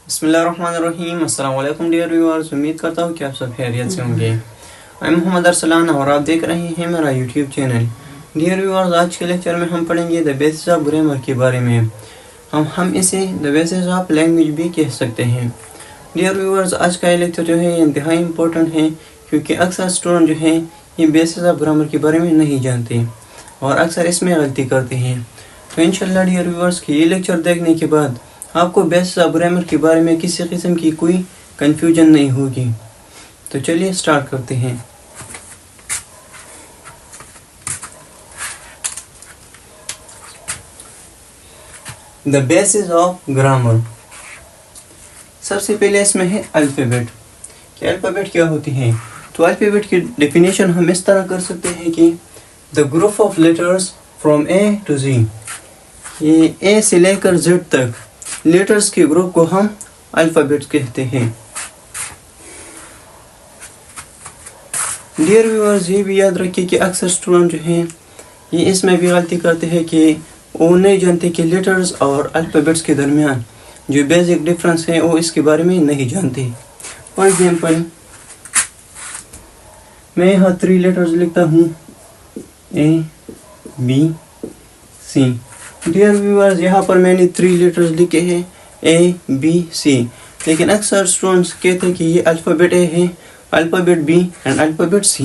बिस्मिल्लाहिर्रहमानिर्रहीम। अस्सलाम वालेकुम डियर व्यूअर्स, उम्मीद करता हूँ कि आप सब खैरियत से होंगे। मैं मोहम्मद अरसलान और आप देख रहे हैं मेरा यूट्यूब चैनल। डियर व्यूअर्स, आज के लेक्चर में हम पढ़ेंगे द बेसिस ऑफ ग्रामर के बारे में। हम इसे द बेसिस ऑफ लैंग्वेज भी कह सकते हैं। डियर व्यूअर्स, आज का ये लेक्चर जो है इंतहाई इम्पोर्टेंट है, क्योंकि अक्सर स्टूडेंट जो है ये बेसिस ऑफ ग्रामर के बारे में नहीं जानते और अक्सर इसमें गलती करते हैं। तो इंशाल्लाह डियर व्यूअर्स कि ये लेक्चर देखने के बाद आपको बेसिस ऑफ ग्रामर के बारे में किसी किस्म की कोई कंफ्यूजन नहीं होगी। तो चलिए स्टार्ट करते हैं। The basis of grammar. सबसे पहले इसमें है अल्फ़ाबेट कि अल्फ़ाबेट क्या होती है। तो अल्फ़ाबेट की डेफिनेशन हम इस तरह कर सकते हैं कि the group of letters from A to G. ये ए से लेकर जेड तक लेटर्स के ग्रुप को हम अल्फ़ाबेट कहते हैं। डियर व्यूअर्स, ये भी याद रखिए कि अक्सर स्टूडेंट जो हैं ये इसमें भी गलती करते हैं कि वो नहीं जानते कि लेटर्स और अल्फ़ाबेट्स के दरमियान जो बेसिक डिफरेंस है वो इसके बारे में नहीं जानते। फॉर एग्जांपल, मैं यहाँ 3 लेटर्स लिखता हूँ A B C. Dear viewers, यहाँ पर मैंने 3 लेटर्स लिखे हैं ए बी सी, लेकिन अक्सर स्टूडेंट्स कहते हैं कि ये अल्फ़ाबेट ए है, अल्फ़ाबेट बी एंड अल्फ़ाबेट सी।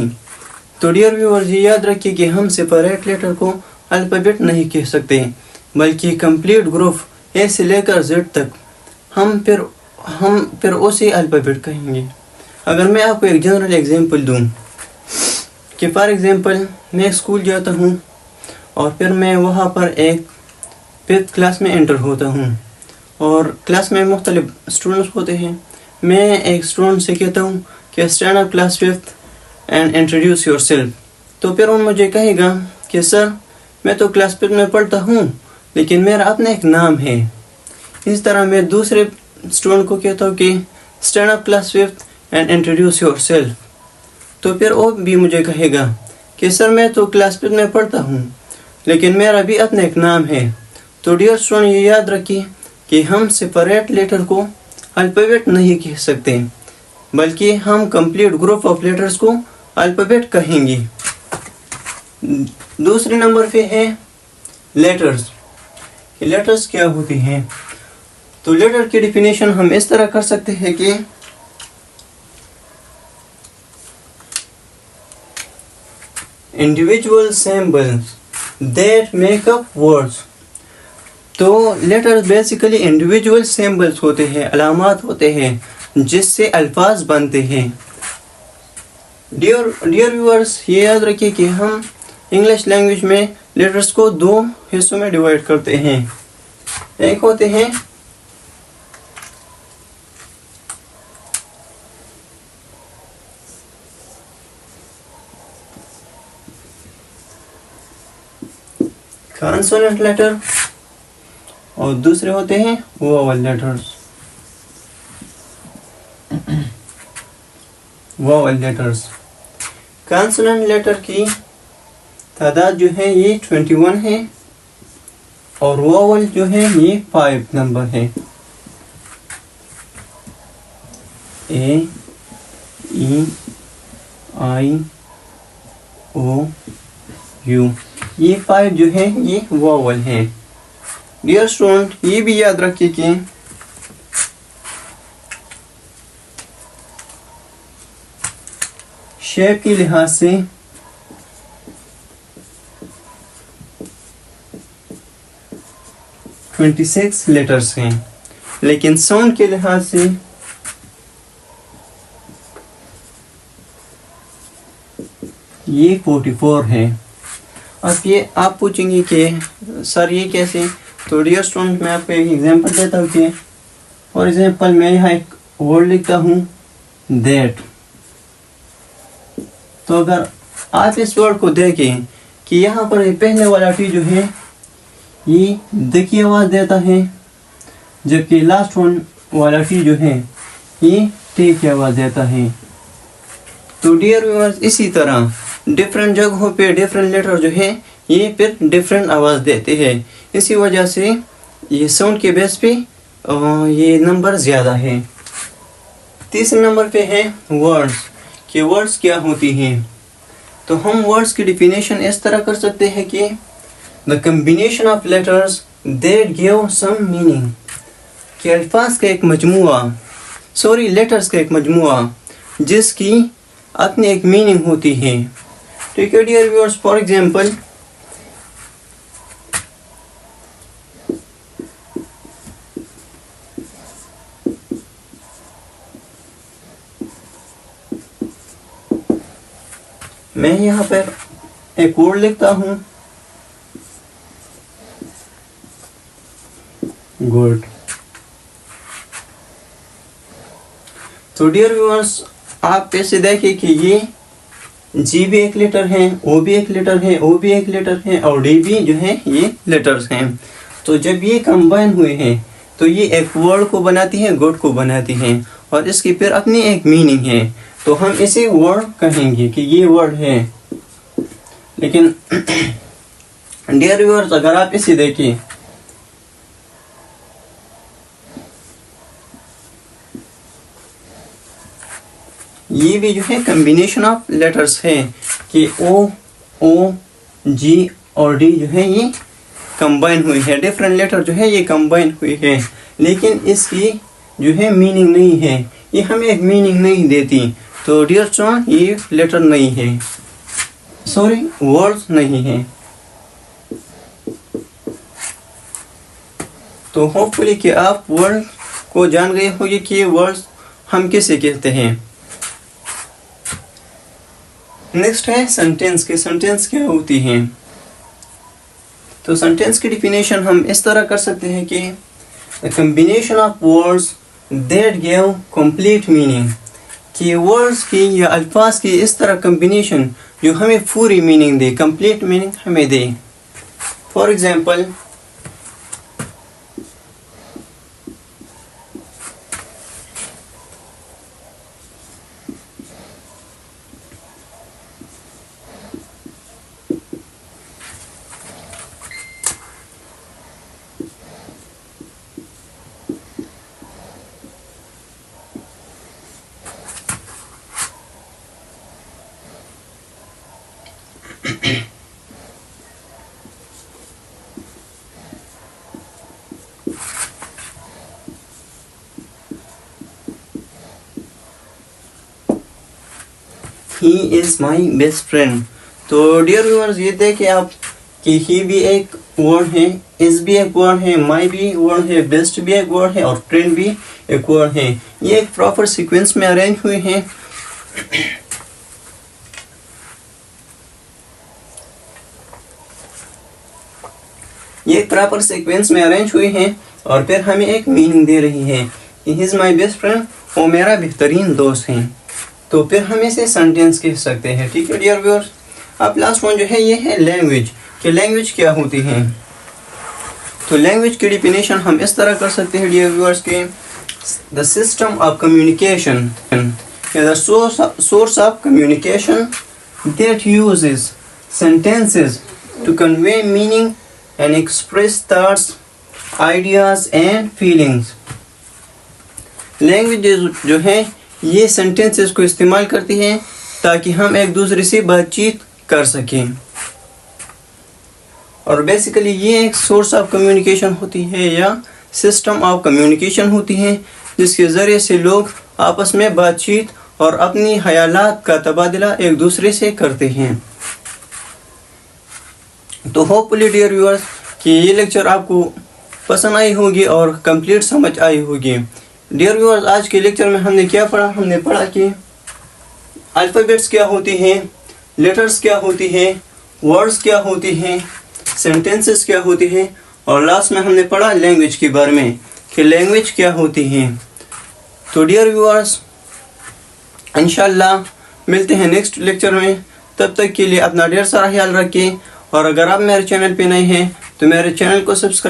तो डियर व्यूअर्स, ये याद रखिए कि हम सेपरेट लेटर को अल्फ़ाबेट नहीं कह सकते, बल्कि कंप्लीट ग्रुप ए से लेकर जेड तक हम फिर उसी अल्फ़ाबेट कहेंगे। अगर मैं आपको एक जनरल एग्जांपल दूं कि फॉर एग्जांपल मैं स्कूल जाता हूं और फिर मैं वहां पर एक 5th क्लास में एंटर होता हूं और क्लास में मुख्तलिफ स्टूडेंट्स होते हैं। मैं एक स्टूडेंट से कहता हूं कि stand up class 5th and introduce yourself. तो फिर वो मुझे कहेगा कि सर, मैं तो क्लास 5th में पढ़ता हूं, लेकिन मेरा अपना एक नाम है। इस तरह मैं दूसरे स्टूडेंट को कहता हूँ कि stand up class 5th and introduce yourself. तो फिर वो भी मुझे कहेगा कि सर, मैं तो क्लास 5th में पढ़ता हूँ, लेकिन मेरा भी अपना एक नाम है। तो डियर स्टूडेंट, ये याद रखिए कि हम सेपरेट लेटर को अल्फ़ाबेट नहीं कह सकते, बल्कि हम कंप्लीट ग्रुप ऑफ लेटर्स को अल्फ़ाबेट कहेंगे। दूसरे नंबर पे है लेटर्स। लेटर्स क्या होती हैं? तो लेटर की डेफिनेशन हम इस तरह कर सकते हैं कि individual symbols that make up words. तो लेटर्स बेसिकली इंडिविजुअल सिंबल्स होते हैं, अलामात होते हैं जिससे अल्फाज बनते हैं। डियर व्यूअर्स, ये याद रखिए कि हम इंग्लिश लैंग्वेज में लेटर्स को 2 हिस्सों में डिवाइड करते हैं। एक होते हैं कॉन्सोनेंट लेटर और दूसरे होते हैं vowel letters. Vowel letters, consonant letter की तादाद जो है ये 21 है और वोवल जो है ये 5 नंबर है। ए, ई, आई, ओ, यू, ये 5 जो है ये वोवल है। डियर स्टूडेंट, ये भी याद रखिए कि शेप के लिहाज से (26) लेटर्स हैं, लेकिन साउंड के लिहाज से ये 44 है। अब ये आप पूछेंगे कि सर ये कैसे? तो डियर स्टूडेंट, मैं आपको एक एग्जांपल देता हूँ कि फॉर एग्जांपल मैं यहाँ एक वर्ड लिखता हूँ दैट। तो अगर आप इस वर्ड को देखें कि यहाँ पर पहले वाला टी जो है ये द की आवाज़ देता है, जबकि लास्ट वन वाला टी जो है ये टी की आवाज़ देता है। तो डियर व्यूअर्स, इसी तरह डिफरेंट जगहों पे डिफरेंट लेटर जो है ये फिर डिफरेंट आवाज़ देते हैं। इसी वजह से ये साउंड के बेस पे ये नंबर ज़्यादा है। तीसरे नंबर पे है वर्ड्स, कि वर्ड्स क्या होती हैं। तो हम वर्ड्स की डिफिनेशन इस तरह कर सकते हैं कि the combination of letters that give some meaning, कि अल्फाज का एक मजमुआ, लेटर्स का एक मजमुआ जिसकी अपनी एक मीनिंग होती है। ठीक है डियर व्यूअर्स, फॉर एग्जांपल मैं यहाँ पर एक वर्ड लिखता हूँ गुड। तो डियर व्यूअर्स, आप ऐसे देखिए कि ये जी भी एक लेटर है, ओ भी एक लेटर है, ओ भी एक लेटर है और डी भी जो है ये लेटर्स हैं। तो जब ये कंबाइन हुए हैं तो ये एक वर्ड को बनाती हैं, गुड को बनाती हैं और इसकी फिर अपनी एक मीनिंग है। तो हम इसे वर्ड कहेंगे कि ये वर्ड है। लेकिन डियर व्यूअर्स, अगर आप इसे देखिए ये भी जो है कम्बिनेशन ऑफ लेटर्स है कि ओ जी और डी जो है ये कंबाइन हुई है, डिफरेंट लेटर जो है ये कंबाइन हुई है, लेकिन इसकी जो है मीनिंग नहीं है, ये हमें एक मीनिंग नहीं देती। तो डियर स्टूडेंट, ये लेटर नहीं है, वर्ड्स नहीं है। तो होपफुली कि आप वर्ड को जान गए होंगे कि ये वर्ड्स हम किसे कहते हैं। नेक्स्ट है सेंटेंस के। सेंटेंस क्या होती हैं? तो सेंटेंस की डिफिनेशन हम इस तरह कर सकते हैं कि the combination of words that give complete meaning, कि वर्ड्स की या अल्फाज की इस तरह कम्बिनेशन जो हमें पूरी मीनिंग दे, कंप्लीट मीनिंग हमें दे। For example he is my best friend. तो डियर व्यूअर्स, ये देखिए आप कि ही भी एक वर्ड है, इज भी एक वर्ड है, माई भी वर्ड है, बेस्ट भी एक वर्ड है और फ्रेंड भी एक वर्ड है। ये एक प्रॉपर सीक्वेंस में अरेंज हुए हैं। ये प्रॉपर सीक्वेंस में अरेंज हुए हैं और फिर हमें एक मीनिंग दे रही है कि ही इज माई बेस्ट फ्रेंड, वो मेरा बेहतरीन दोस्त है। तो फिर हम इसे सेंटेंस कह सकते हैं। ठीक है डियर व्यूअर्स, अब लास्ट वन जो है ये है लैंग्वेज, कि लैंग्वेज क्या होती है। तो लैंग्वेज की डिफिनेशन हम इस तरह कर सकते हैं डियर व्यूअर्स के the system of communication, the source of communication that uses sentences to convey meaning and express thoughts, ideas and feelings. Language जो है ये सेंटेंसेस को इस्तेमाल करती हैं ताकि हम एक दूसरे से बातचीत कर सकें। और बेसिकली ये एक सोर्स ऑफ कम्युनिकेशन होती है या सिस्टम ऑफ कम्युनिकेशन होती है जिसके ज़रिए से लोग आपस में बातचीत और अपनी ख्यालात का तबादला एक दूसरे से करते हैं। तो होपफुली डियर व्यूअर्स कि ये लेक्चर आपको पसंद आई होगी और कंप्लीट समझ आई होगी। डियर व्यूअर्स, आज के लेक्चर में हमने क्या पढ़ा? हमने पढ़ा कि अल्फ़ाबेट्स क्या होती हैं, लेटर्स क्या होती हैं, वर्ड्स क्या होती हैं, सेंटेंसेस क्या होती हैं और लास्ट में हमने पढ़ा लैंग्वेज के बारे में कि लैंग्वेज क्या होती हैं। तो डियर व्यूअर्स, इंशाल्लाह मिलते हैं नेक्स्ट लेक्चर में। तब तक के लिए अपना ढेर सारा ख्याल रखें और अगर आप मेरे चैनल पे नए हैं तो मेरे चैनल को सब्सक्राइब